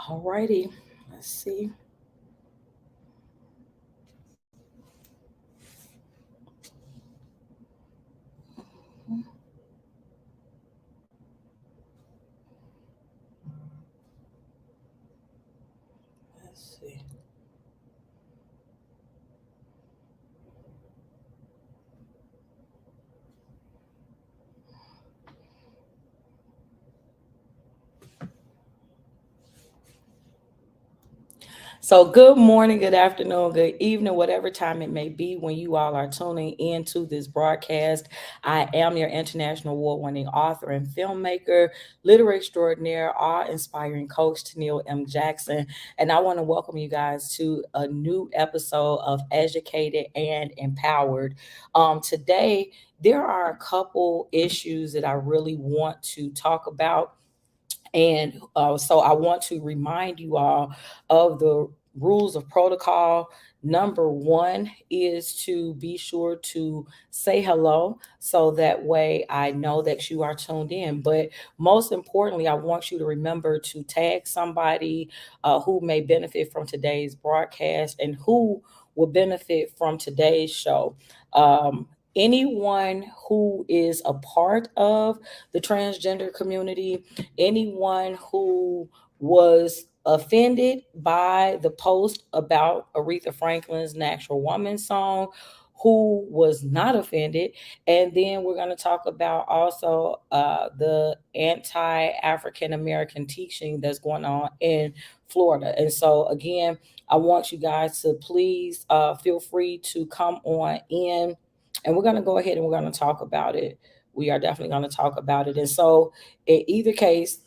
Alrighty, let's see. Let's see. So, good morning, good afternoon, good evening, whatever time it may be when you all are tuning into this broadcast. I am your international award winning author and filmmaker, literary extraordinaire, awe inspiring coach, Tennille M. Jackson. And I want to welcome you guys to a new episode of Educated and Empowered. Today, there are a couple issues that I really want to talk about, and so I want to remind you all of the rules of protocol. Number one is to be sure to say hello so that way I know that you are tuned in. But most importantly, I want you to remember to tag somebody who may benefit from today's broadcast and who will benefit from today's show. Anyone who is a part of the transgender community, anyone who was offended by the post about Aretha Franklin's Natural Woman song, who was not offended. And then we're going to talk about also the anti African American teaching that's going on in Florida. And so, again, I want you guys to please feel free to come on in, and we're going to go ahead and we're going to talk about it. We are definitely going to talk about it. And so, in either case,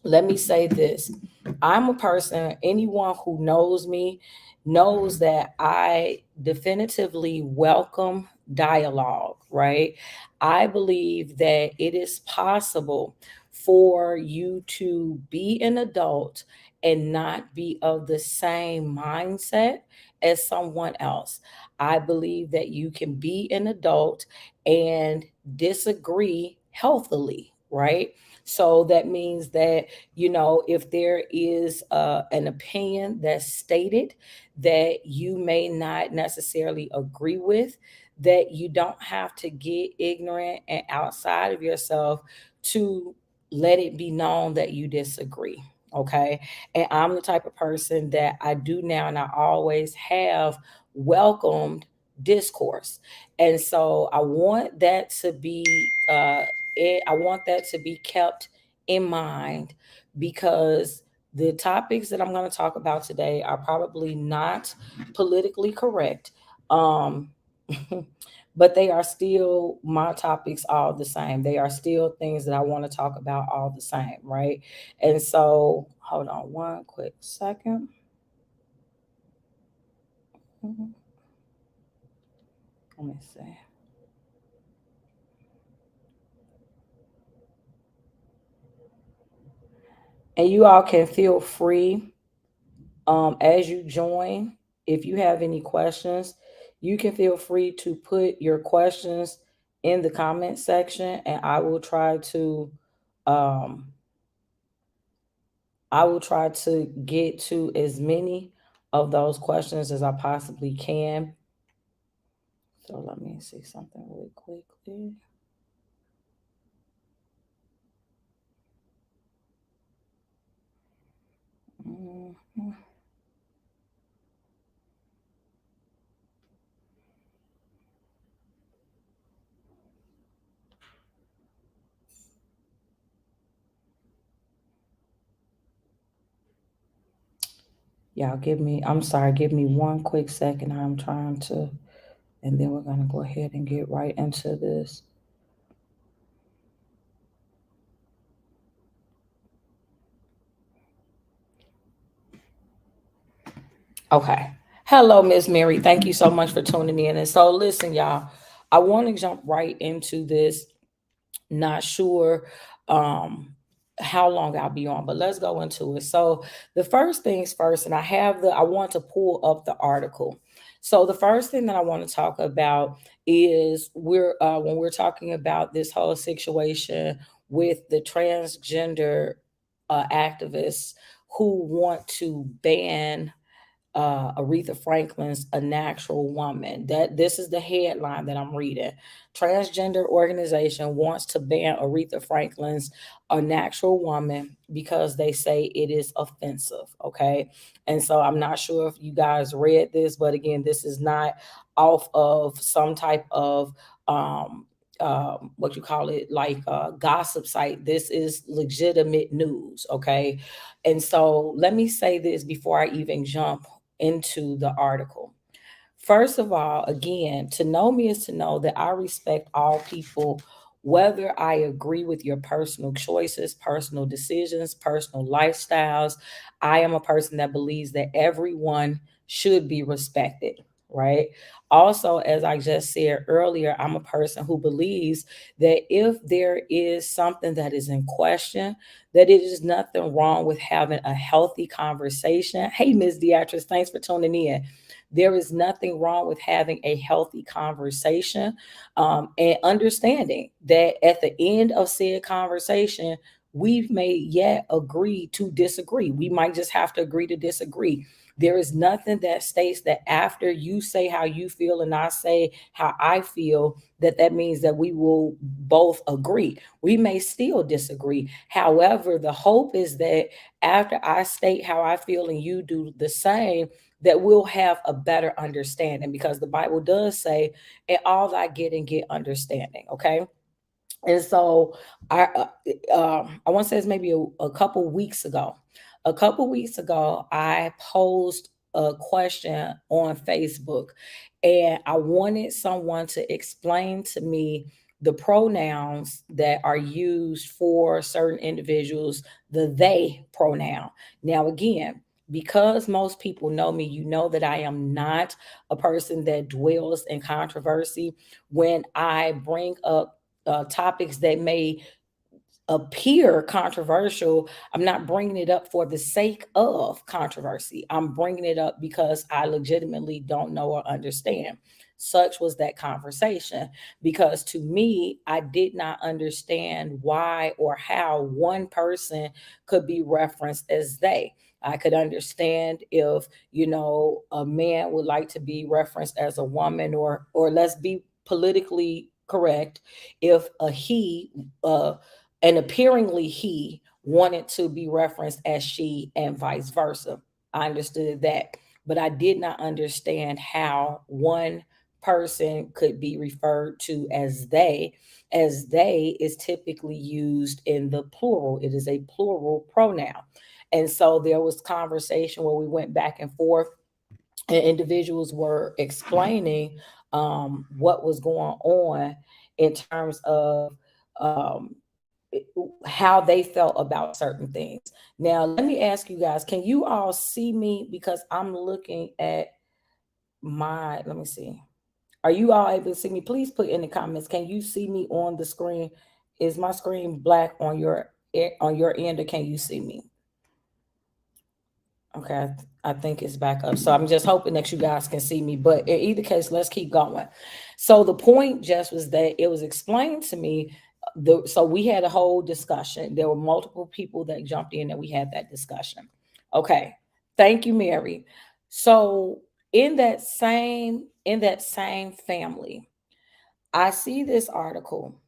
let me say this. I'm a person, anyone who knows me knows that I definitively welcome dialogue, right? I believe that it is possible for you to be an adult and not be of the same mindset as someone else. I believe that you can be an adult and disagree healthily, right? So that means that, if there is an opinion that's stated that you may not necessarily agree with, that you don't have to get ignorant and outside of yourself to let it be known that you disagree. Okay. And I'm the type of person that I do now, and I always have welcomed discourse. And so I want that to be I want that to be kept in mind, because the topics that I'm going to talk about today are probably not politically correct. Um, but they are still my topics all the same. They are still things that I want to talk about all the same, right? And so, hold on one quick second. Mhm. Let me see. And you all can feel free as you join. If you have any questions, you can feel free to put your questions in the comment section, and um, I will try to get to as many of those questions as I possibly can. So let me see something really quickly. Mhm. Y'all I'm sorry, give me one quick second. I'm trying to, and then we're going to go ahead and get right into this. Okay. Hello, Miss Mary. Thank you so much for tuning in. And so, listen, y'all, I want to jump right into this. Not sure how long I'll be on, but let's go into it. So, the first things first, and I want to pull up the article. So, the first thing that I want to talk about is when we're talking about this whole situation with the transgender activists who want to ban Aretha Franklin's "A Natural Woman." That this is the headline that I'm reading. Transgender organization wants to ban Aretha Franklin's "A Natural Woman" because they say it is offensive. Okay, and so I'm not sure if you guys read this, but again, this is not off of some type of what you call it, like gossip site. This is legitimate news. Okay, and so let me say this before I even jump into the article. First of all, again, to know me is to know that I respect all people, whether I agree with your personal choices, personal decisions, personal lifestyles. I am a person that believes that everyone should be respected, right? Also, as I just said earlier, I'm a person who believes that if there is something that is in question, that it is nothing wrong with having a healthy conversation. Hey, Ms. Beatrice, thanks for tuning in. There is nothing wrong with having a healthy conversation, and understanding that at the end of said conversation, we may yet agree to disagree. We might just have to agree to disagree. There is nothing that states that after you say how you feel and I say how I feel, that that means that we will both agree. We may still disagree. However, the hope is that after I state how I feel and you do the same, that we'll have a better understanding, because the Bible does say, "In all thy getting, get understanding." Okay, and so I want to say it's maybe a couple weeks ago. A couple weeks ago, I posed a question on Facebook, and I wanted someone to explain to me the pronouns that are used for certain individuals, the they pronoun. Now, again, because most people know me, you know that I am not a person that dwells in controversy. When I bring up topics that may appear controversial, I'm not bringing it up for the sake of controversy. I'm bringing it up because I legitimately don't know or understand. Such was that conversation, because to me, I did not understand why or how one person could be referenced as they. I could understand if, a man would like to be referenced as a woman, or let's be politically correct, if a he, and appearingly he wanted to be referenced as she and vice versa. I understood that, but I did not understand how one person could be referred to as they, as they is typically used in the plural. It is a plural pronoun. And so there was conversation where we went back and forth, and individuals were explaining what was going on in terms of um, how they felt about certain things. Now, let me ask you guys, can you all see me? Because I'm looking at let me see. Are you all able to see me? Please put in the comments. Can you see me on the screen? Is my screen black on your end, or can you see me? Okay, I think it's back up. So I'm just hoping that you guys can see me. But in either case, let's keep going. So the point just was that it was explained to me. So we had a whole discussion. There were multiple people that jumped in and we had that discussion. Okay. Thank you, Mary. So in that same family, I see this article,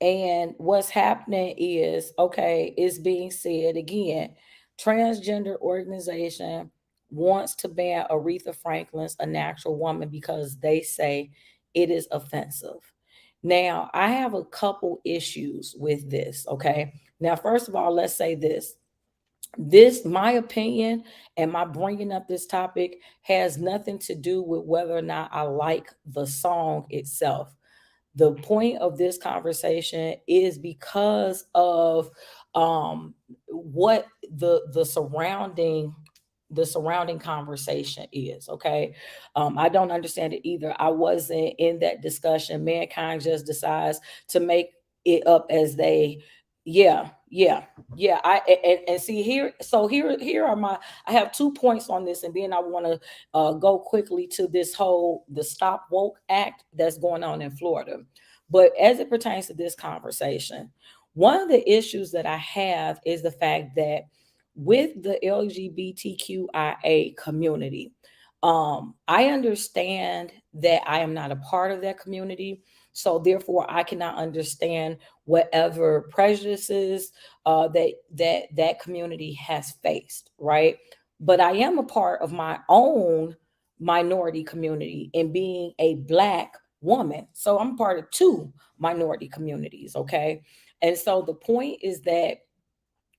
and what's happening is, okay, it's being said again, transgender organization wants to ban Aretha Franklin's "A Natural Woman" because they say it is offensive. Now, I have a couple issues with this, okay? Now, first of all, let's say this. This, my opinion, and my bringing up this topic has nothing to do with whether or not I like the song itself. The point of this conversation is because of what the surrounding conversation is. Okay, I don't understand it either. I wasn't in that discussion. Mankind just decides to make it up as they. Yeah, yeah, yeah. And see here. So here are my. I have 2 points on this, and then I want to go quickly to this whole the Stop Woke Act that's going on in Florida. But as it pertains to this conversation, One of the issues that I have is the fact that with the LGBTQIA community, I understand that I am not a part of that community. So therefore, I cannot understand whatever prejudices that community has faced, right? But I am a part of my own minority community and being a black woman. So I'm part of two minority communities, okay? And so the point is that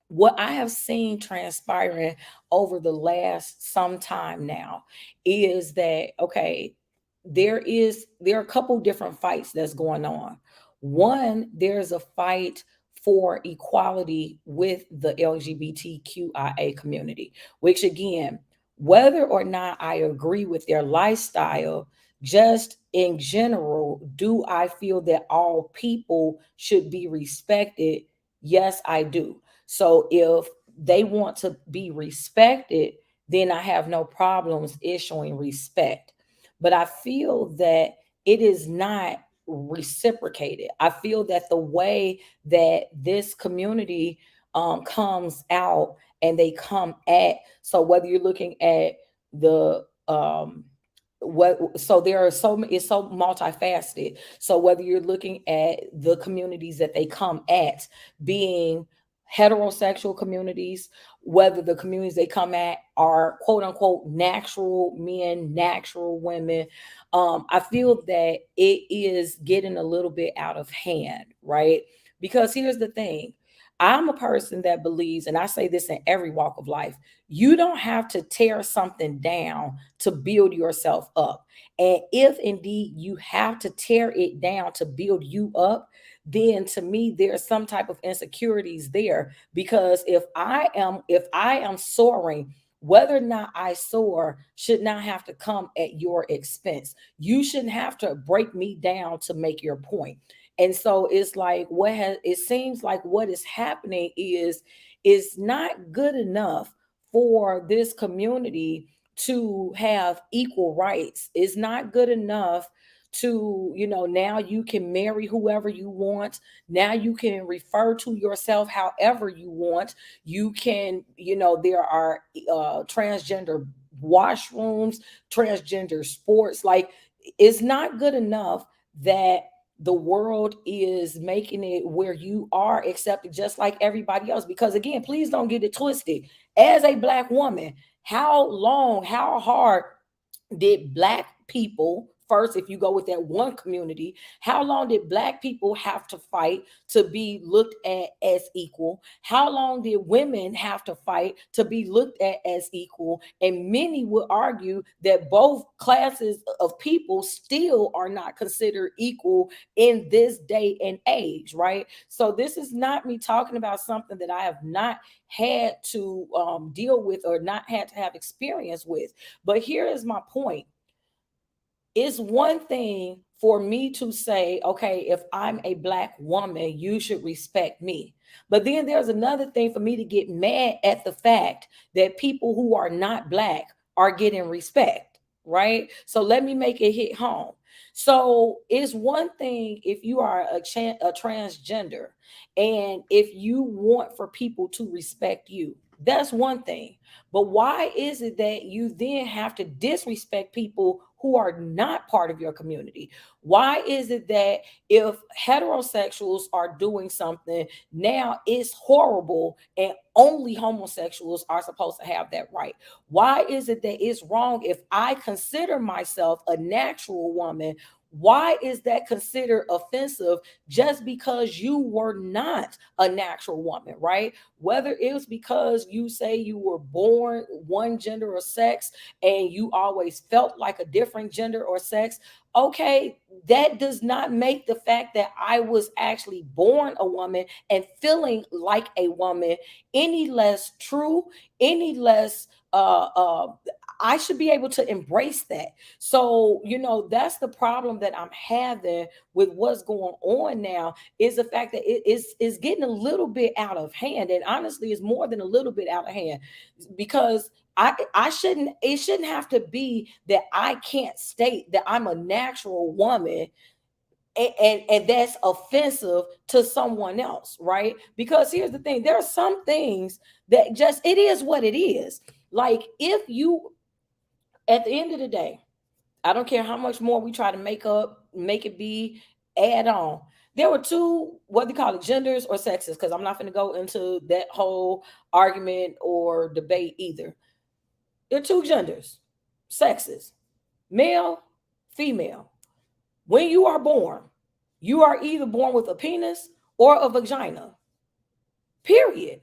what I have seen transpiring over the last some time now is that okay, there are a couple different fights that's going on. One, there's a fight for equality with the LGBTQIA community, which again, whether or not I agree with their lifestyle, just in general, do I feel that all people should be respected? Yes, I do. So if they want to be respected, then I have no problems issuing respect. But I feel that it is not reciprocated. I feel that the way that this community comes out and they come at, so whether you're looking at the what, so there are so it's so multifaceted. So whether you're looking at the communities that they come at being heterosexual communities, whether the communities they come at are quote unquote natural men, natural women. I feel that it is getting a little bit out of hand, right? Because here's the thing, I'm a person that believes, and I say this in every walk of life, you don't have to tear something down to build yourself up. And if indeed you have to tear it down to build you up, then to me there's some type of insecurities there, because if I am soaring, whether or not I soar should not have to come at your expense. You shouldn't have to break me down to make your point. And so it's like it seems like what is happening is not good enough for this community to have equal rights. It's not good enough to, now you can marry whoever you want. Now you can refer to yourself however you want. You can, there are transgender washrooms, transgender sports. Like, it's not good enough that the world is making it where you are accepted just like everybody else. Because again, please don't get it twisted. As a black woman, how long, how hard did black people, first, if you go with that one community, how long did black people have to fight to be looked at as equal? How long did women have to fight to be looked at as equal? And many would argue that both classes of people still are not considered equal in this day and age, right? So this is not me talking about something that I have not had to deal with or not had to have experience with. But here is my point. It's one thing for me to say, okay, if I'm a black woman, you should respect me. But then there's another thing for me to get mad at the fact that people who are not black are getting respect, right? So let me make it hit home. So it's one thing if you are a transgender and if you want for people to respect you, that's one thing. But why is it that you then have to disrespect people who are not part of your community? Why is it that if heterosexuals are doing something, now it's horrible and only homosexuals are supposed to have that right? Why is it that it's wrong if I consider myself a natural woman? Why is that considered offensive just because you were not a natural woman, right? Whether it was because you say you were born one gender or sex and you always felt like a different gender or sex, okay, that does not make the fact that I was actually born a woman and feeling like a woman any less true, any less I should be able to embrace that. So, that's the problem that I'm having with what's going on now, is the fact that it's getting a little bit out of hand. And honestly, it's more than a little bit out of hand, because I shouldn't it shouldn't have to be that I can't state that I'm a natural woman and that's offensive to someone else, right? Because here's the thing, there are some things that just, it is what it is. Like, if you, at the end of the day, I don't care how much more we try to make it be, add on. There were two, what they call it, genders or sexes, because I'm not going to go into that whole argument or debate either. There are two genders, sexes, male, female. When you are born, you are either born with a penis or a vagina, period.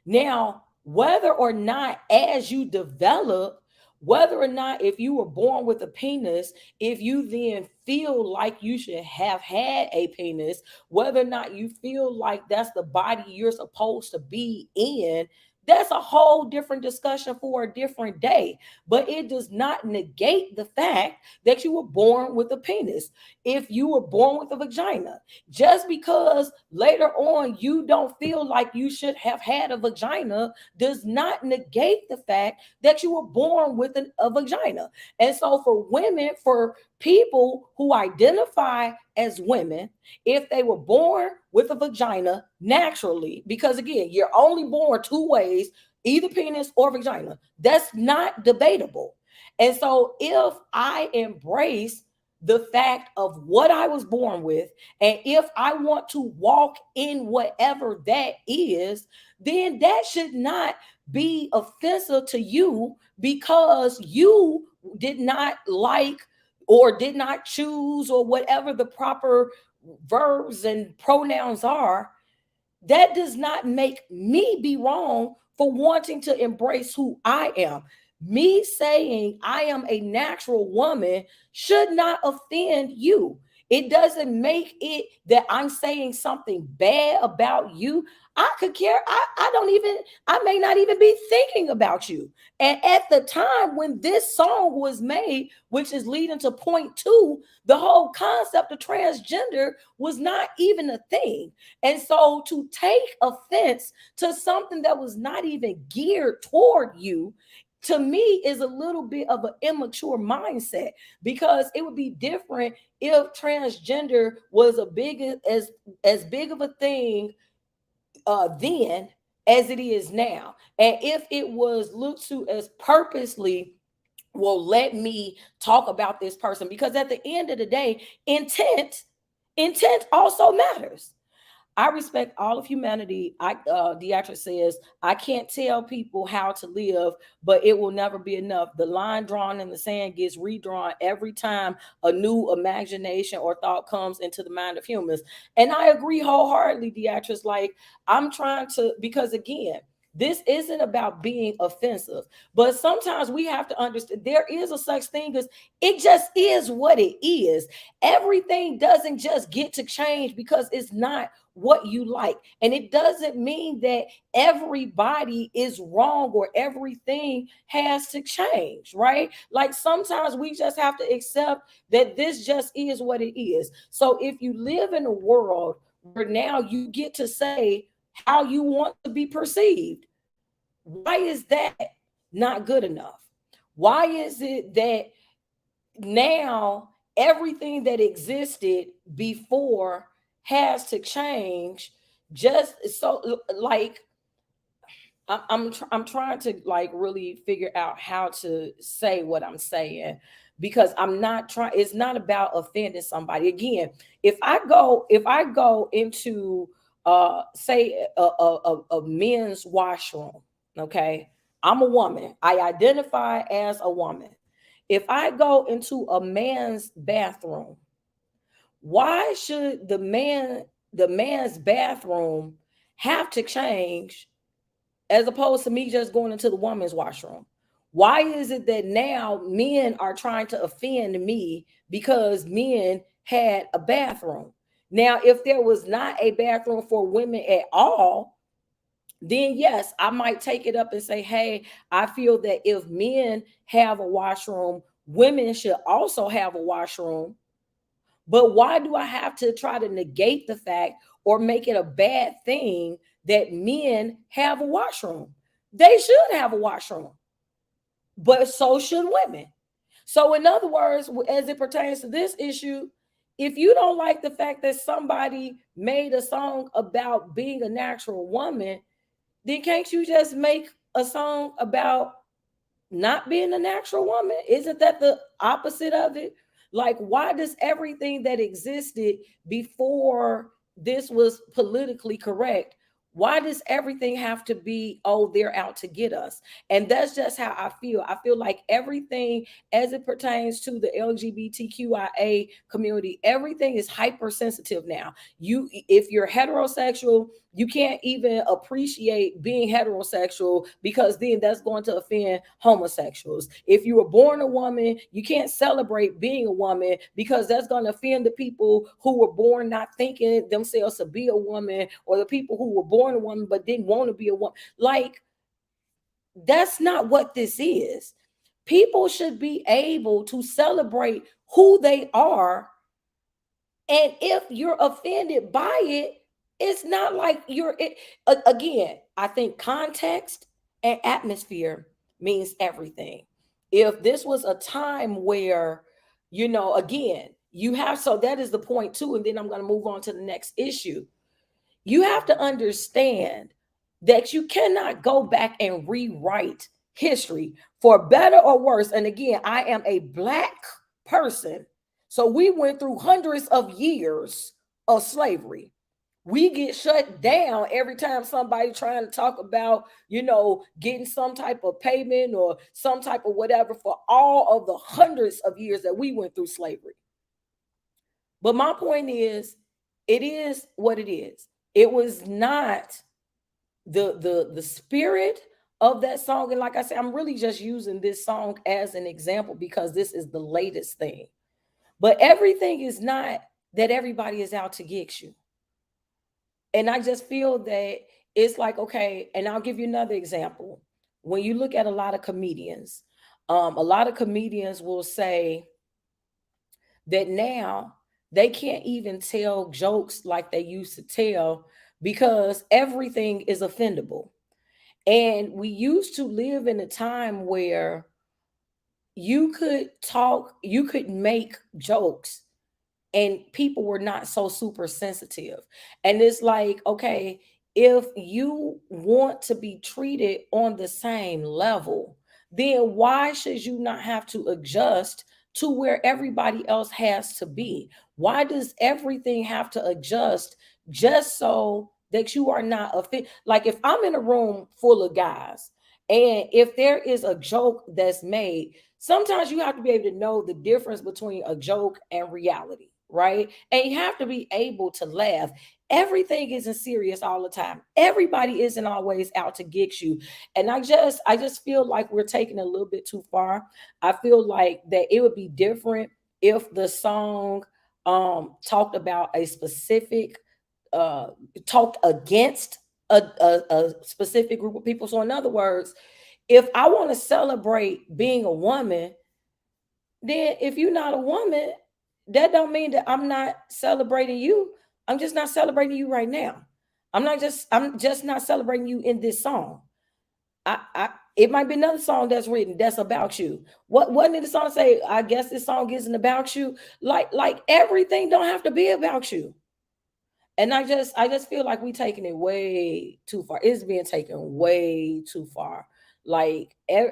Now, whether or not as you develop, whether or not if you were born with a penis, if you then feel like you should have had a penis, whether or not you feel like that's the body you're supposed to be in, that's a whole different discussion for a different day. But it does not negate the fact that you were born with a penis. If you were born with a vagina, just because later on you don't feel like you should have had a vagina does not negate the fact that you were born with a vagina. And so for women, for people who identify as women, if they were born with a vagina naturally, because again, you're only born two ways, either penis or vagina, that's not debatable. And so if I embrace the fact of what I was born with, and if I want to walk in whatever that is, then that should not be offensive to you because you did not like or did not choose, or whatever the proper verbs and pronouns are. That does not make me be wrong for wanting to embrace who I am. Me saying I am a natural woman should not offend you. It doesn't make it that I'm saying something bad about you. I could care. I don't even, I may not even be thinking about you. And at the time when this song was made, which is leading to point two, the whole concept of transgender was not even a thing. And so to take offense to something that was not even geared toward you, to me, is a little bit of an immature mindset, because it would be different if transgender was a big as big of a thing then as it is now, and if it was looked to as purposely, well, let me talk about this person, because at the end of the day, intent also matters. I respect all of humanity. Deatra says, I can't tell people how to live, but it will never be enough. The line drawn in the sand gets redrawn every time a new imagination or thought comes into the mind of humans. And I agree wholeheartedly, Deatra's like, I'm trying to, because again, this isn't about being offensive, but sometimes we have to understand there is a such thing as, it just is what it is. Everything doesn't just get to change because it's not what you like. And it doesn't mean that everybody is wrong or everything has to change, right? Like sometimes we just have to accept that this just is what it is. So if you live in a world where now you get to say how you want to be perceived, why is that not good enough? Why is it that now everything that existed before has to change? Just so, like, I'm trying to like really figure out how to say what I'm saying, because I'm not trying, it's not about offending somebody. Again, if I go into say a men's washroom, okay, I'm a woman, I identify as a woman. If I go into a man's bathroom, why should the man's bathroom have to change as opposed to me just going into the woman's washroom? Why is it that now men are trying to offend me because men had a bathroom? Now, if there was not a bathroom for women at all, then yes, I might take it up and say, hey, I feel that if men have a washroom, women should also have a washroom. But why do I have to try to negate the fact or make it a bad thing that men have a washroom? They should have a washroom, but so should women. So, in other words, as it pertains to this issue, If you don't like the fact that somebody made a song about being a natural woman, then can't you just make a song about not being a natural woman? Isn't that the opposite of it? Like, why does everything that existed before this was politically correct? Why does everything have to be, oh, they're out to get us? And that's just how I feel. I feel like everything as it pertains to the LGBTQIA community, everything is hypersensitive now. If you're heterosexual, you can't even appreciate being heterosexual because then that's going to offend homosexuals. If you were born a woman, you can't celebrate being a woman because that's going to offend the people who were born not thinking themselves to be a woman, or the people who were born a woman but didn't want to be a woman. Like, that's not what this is. People should be able to celebrate who they are, and if you're offended by it, it's not like you're it. Again, I think context and atmosphere means everything. If this was a time where, again, you have, so that is the point too, and then I'm going to move on to the next issue. You have to understand that you cannot go back and rewrite history for better or worse. And again, I am a Black person. So we went through hundreds of years of slavery. We get shut down every time somebody trying to talk about, getting some type of payment or some type of whatever for all of the hundreds of years that we went through slavery. But my point is, it is what it is. It was not the spirit of that song. And like I said, I'm really just using this song as an example because this is the latest thing. But everything is not that everybody is out to get you. And I just feel that it's like, okay, and I'll give you another example. When you look at a lot of comedians will say that now they can't even tell jokes like they used to tell because everything is offendable. And we used to live in a time where you could make jokes and people were not so super sensitive. And it's like, okay, if you want to be treated on the same level, then why should you not have to adjust to where everybody else has to be? Why does everything have to adjust just so that you are not a fit? Like, if I'm in a room full of guys and if there is a joke that's made, sometimes you have to be able to know the difference between a joke and reality, right? And you have to be able to laugh. Everything isn't serious all the time. Everybody isn't always out to get you. And I just feel like we're taking it a little bit too far. I feel like that it would be different if the song talked about a specific uh talked against a specific group of people. So in other words, if I want to celebrate being a woman, then if you're not a woman, that don't mean that I'm not celebrating you. I'm just not celebrating you right now. I'm just not celebrating you in this song. I it might be another song that's written that's about you. What did the song say? I guess this song isn't about you. Like everything don't have to be about you. And I just feel like we taking it way too far. It's being taken way too far. Like, and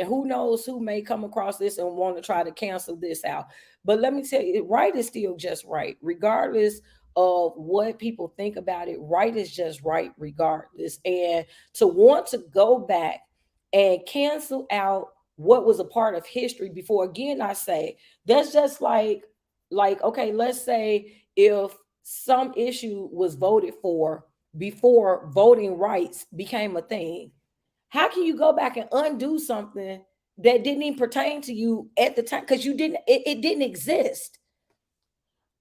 who knows who may come across this and want to try to cancel this out. But let me tell you, right is still just right, regardless of what people think about it. Right is just right, regardless. And to want to go back and cancel out what was a part of history before, again, I say that's just like okay, let's say if some issue was voted for before voting rights became a thing. How can you go back and undo something that didn't even pertain to you at the time because it didn't exist?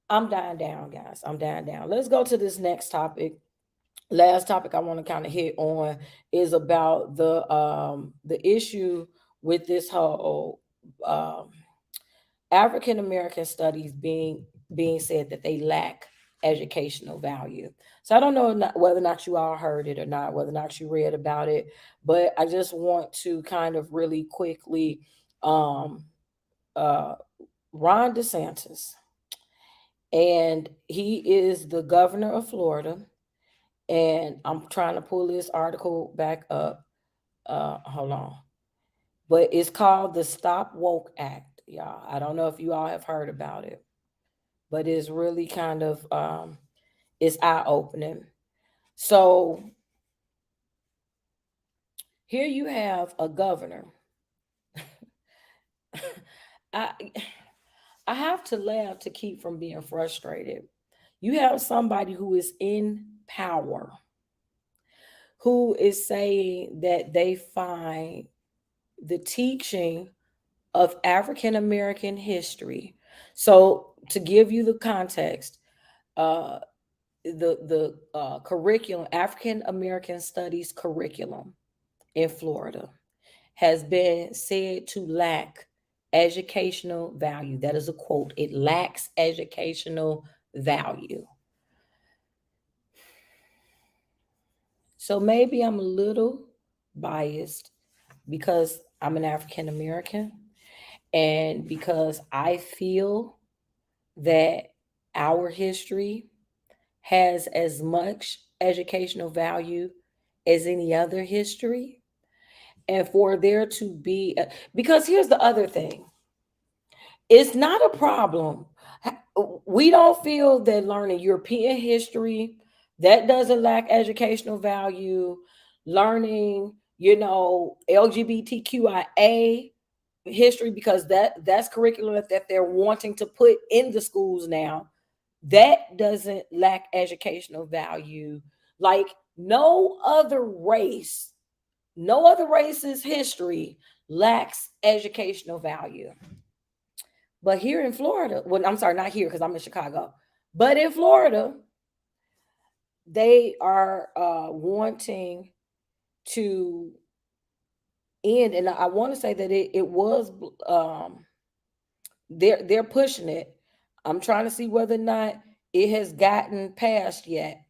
I'm dying down, guys. I'm dying down. Let's go to this next topic. Last topic I want to kind of hit on is about the issue with this whole um African American studies being said that they lack educational value. So I don't know whether or not you all heard it or not, whether or not you read about it, but I just want to kind of really quickly, um, uh, Ron DeSantis. and he is the governor of Florida. And I'm trying to pull this article back up. Hold on. But it's called the Stop Woke Act, y'all. I don't know if you all have heard about it, but it's really kind of it's eye opening. So here you have a governor. I I have to laugh to keep from being frustrated. You have somebody who is in power, who is saying that they find the teaching of African American history. So, to give you the context, uh, the curriculum, African American Studies curriculum in Florida, has been said to lack educational value. That is a quote. It lacks educational value. So maybe I'm a little biased because I'm an African American and because I feel that our history has as much educational value as any other history. And for there to be, because here's the other thing, it's not a problem. We don't feel that learning European history that doesn't lack educational value. Learning, LGBTQIA history, because that's curriculum that they're wanting to put in the schools now, that doesn't lack educational value. Like no other race's history lacks educational value. But here in Florida, well, I'm sorry, not here because I'm in Chicago, but in Florida, they are wanting to end, and I want to say that it was they're pushing it. I'm trying to see whether or not it has gotten passed yet.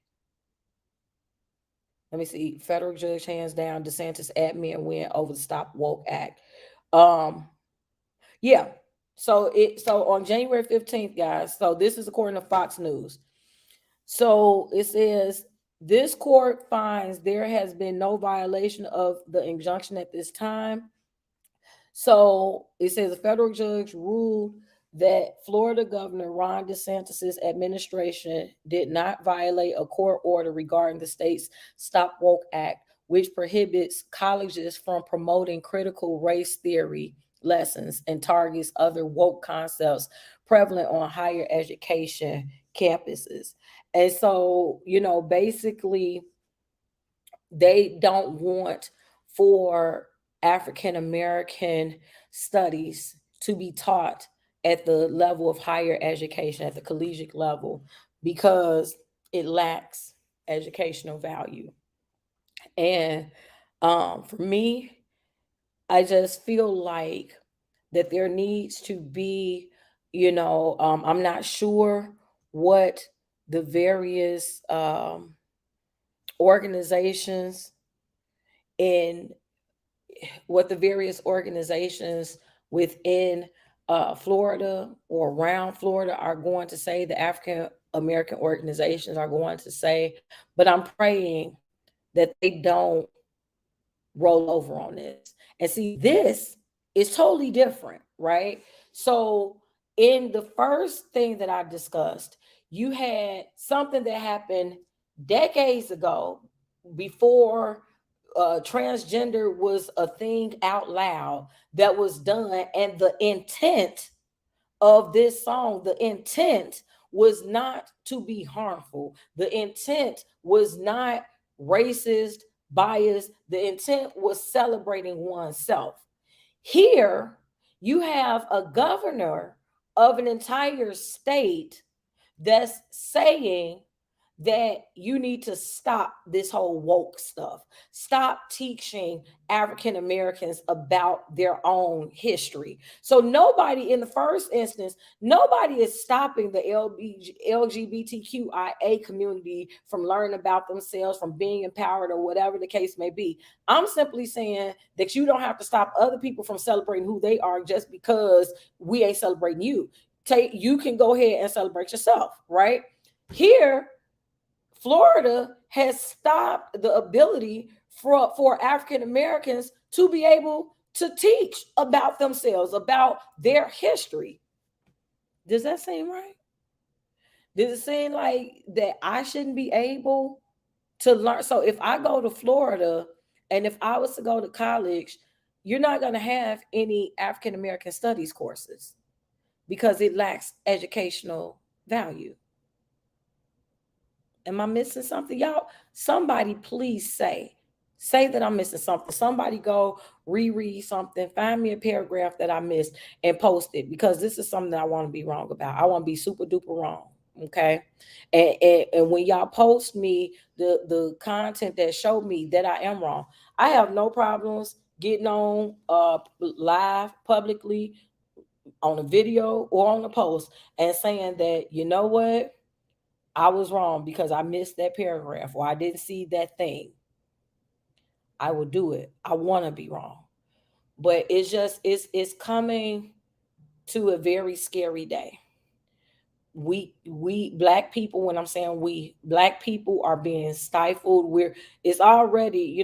Let me see. Federal judge hands down DeSantis admin win over the Stop Woke Act. Um, yeah. So on January 15th, guys. So this is according to Fox News. So it says this court finds there has been no violation of the injunction at this time. So it says a federal judge ruled that Florida Governor Ron DeSantis' administration did not violate a court order regarding the state's Stop Woke Act, which prohibits colleges from promoting critical race theory lessons and targets other woke concepts prevalent on higher education campuses. And so, basically, they don't want for African American studies to be taught at the level of higher education, at the collegiate level, because it lacks educational value. And for me, I just feel like that there needs to be, I'm not sure what the various organizations in what the various organizations within Florida or around Florida are going to say, the African American organizations are going to say, but I'm praying that they don't roll over on this. And see, this is totally different, right? So, in the first thing that I discussed, you had something that happened decades ago before transgender was a thing out loud that was done. And the intent of this song, the intent was not to be harmful, the intent was not racist, biased, the intent was celebrating oneself. Here, you have a governor of an entire state that's saying that you need to stop this whole woke stuff. Stop teaching African Americans about their own history. So nobody, in the first instance, nobody is stopping the LGBTQIA community from learning about themselves, from being empowered, or whatever the case may be. I'm simply saying that you don't have to stop other people from celebrating who they are just because we ain't celebrating you. You can go ahead and celebrate yourself, right? Here, Florida has stopped the ability for African Americans to be able to teach about themselves, about their history. Does that seem right? Does it seem like that I shouldn't be able to learn? So if I go to Florida and if I was to go to college, you're not going to have any African American studies courses because it lacks educational value. Am I missing something? Y'all, somebody please say that I'm missing something. Somebody go reread something, find me a paragraph that I missed and post it because this is something that I want to be wrong about. I want to be super duper wrong. Okay. And when y'all post me the content that showed me that I am wrong, I have no problems getting on live publicly on a video or on a post and saying that, you know what, I was wrong because I missed that paragraph or I didn't see that thing. I will do it. I want to be wrong. But it's coming to a very scary day. We black people, when I'm saying we black people are being stifled. It's already,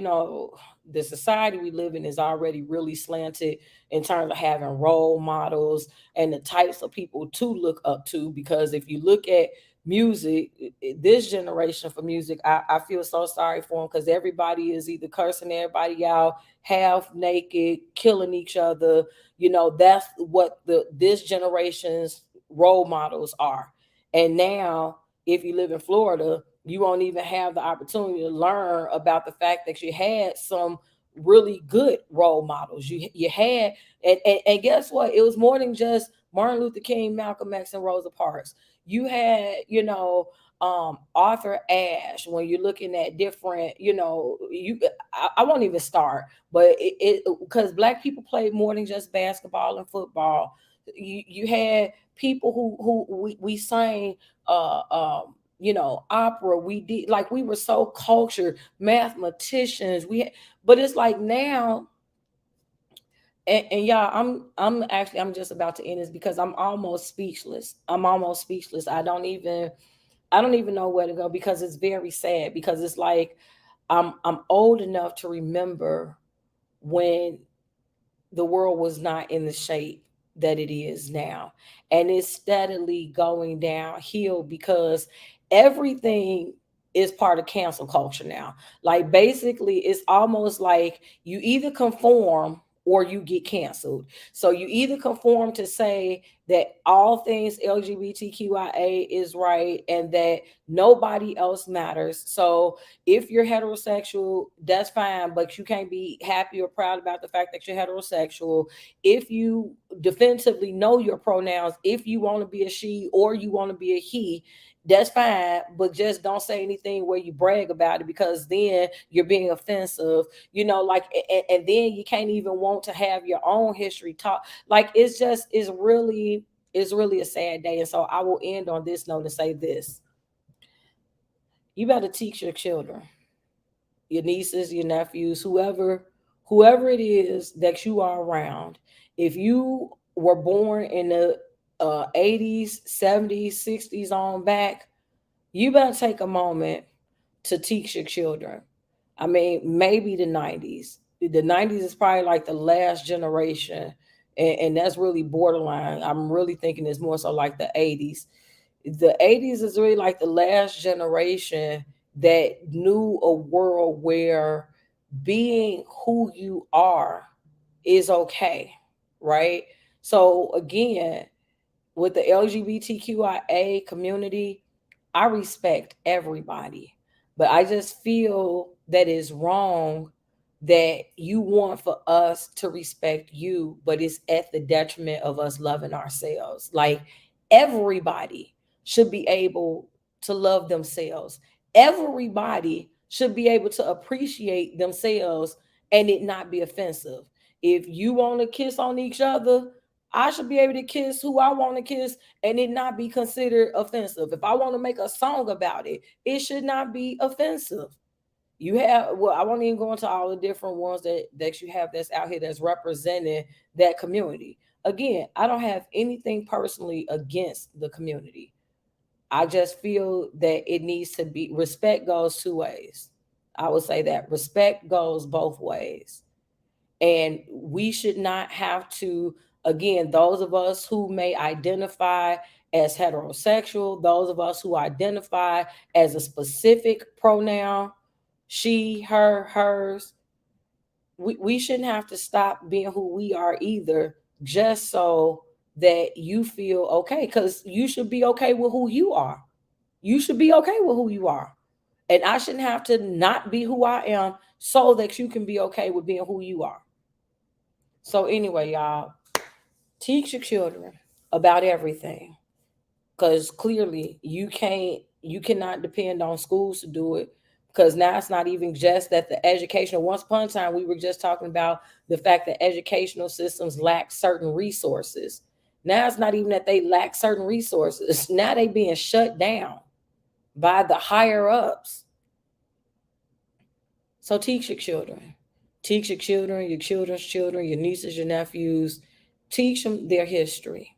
the society we live in is already really slanted in terms of having role models and the types of people to look up to. Because if you look at music, this generation for music, I feel so sorry for them because everybody is either cursing everybody out, half naked, killing each other. That's what this generation's role models are. And now, if you live in Florida, you won't even have the opportunity to learn about the fact that you had some really good role models. You had, and guess what? It was more than just Martin Luther King, Malcolm X, and Rosa Parks. You had, Arthur Ashe. When you're looking at different, I won't even start, but it because black people played more than just basketball and football. You had people who we sang opera. We did, like, we were so cultured, mathematicians. But it's like now, and y'all, I'm just about to end this because I'm almost speechless. I don't even know where to go because it's very sad, because it's like I'm old enough to remember when the world was not in the shape that it is now. And it's steadily going downhill because everything is part of cancel culture now. Like, basically, it's almost like you either conform or you get canceled. So you either conform to say that all things LGBTQIA is right and that nobody else matters. So if you're heterosexual, that's fine, but you can't be happy or proud about the fact that you're heterosexual. If you definitively know your pronouns, if you want to be a she or you want to be a he, that's fine, but just don't say anything where you brag about it, because then you're being offensive, like, and then you can't even want to have your own history talk. Like, it's really a sad day. And so I will end on this note and say this: you better teach your children, your nieces, your nephews, whoever it is that you are around. If you were born in the 80s, 70s, 60s on back, you better take a moment to teach your children. I mean, maybe the 90s. The 90s is probably like the last generation, and that's really borderline. I'm really thinking it's more so like the 80s. The 80s is really like the last generation that knew a world where being who you are is okay, right? So again, with the LGBTQIA community, I respect everybody, but I just feel that it's wrong that you want for us to respect you, but it's at the detriment of us loving ourselves. Like, everybody should be able to love themselves. Everybody should be able to appreciate themselves and it not be offensive. If you want to kiss on each other, I should be able to kiss who I want to kiss and it not be considered offensive. If I want to make a song about it, it should not be offensive. You have, well, I won't even go into all the different ones that you have that's out here that's representing that community. Again, I don't have anything personally against the community. I just feel that it needs to be, respect goes two ways. I would say that respect goes both ways. And we should not have to, again, those of us who may identify as heterosexual, those of us who identify as a specific pronoun, she, her, hers, we shouldn't have to stop being who we are either, just so that you feel okay. Because you should be okay with who you are. You should be okay with who you are. And I shouldn't have to not be who I am so that you can be okay with being who you are. So, anyway, y'all, teach your children about everything, because clearly you cannot depend on schools to do it, because now it's not even just that the educational, once upon a time we were just talking about the fact that educational systems lack certain resources. Now it's not even that they lack certain resources. Now they being shut down by the higher ups. So teach your children. Teach your children, your children's children, your nieces, your nephews. Teach them their history,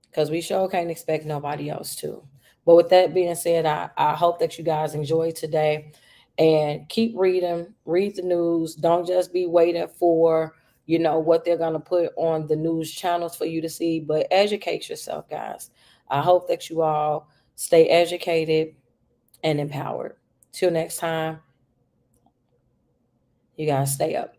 because we sure can't expect nobody else to. But with that being said, I hope that you guys enjoyed today, and keep reading, read the news. Don't just be waiting for, what they're going to put on the news channels for you to see, but educate yourself, guys. I hope that you all stay educated and empowered. Till next time, you guys stay up.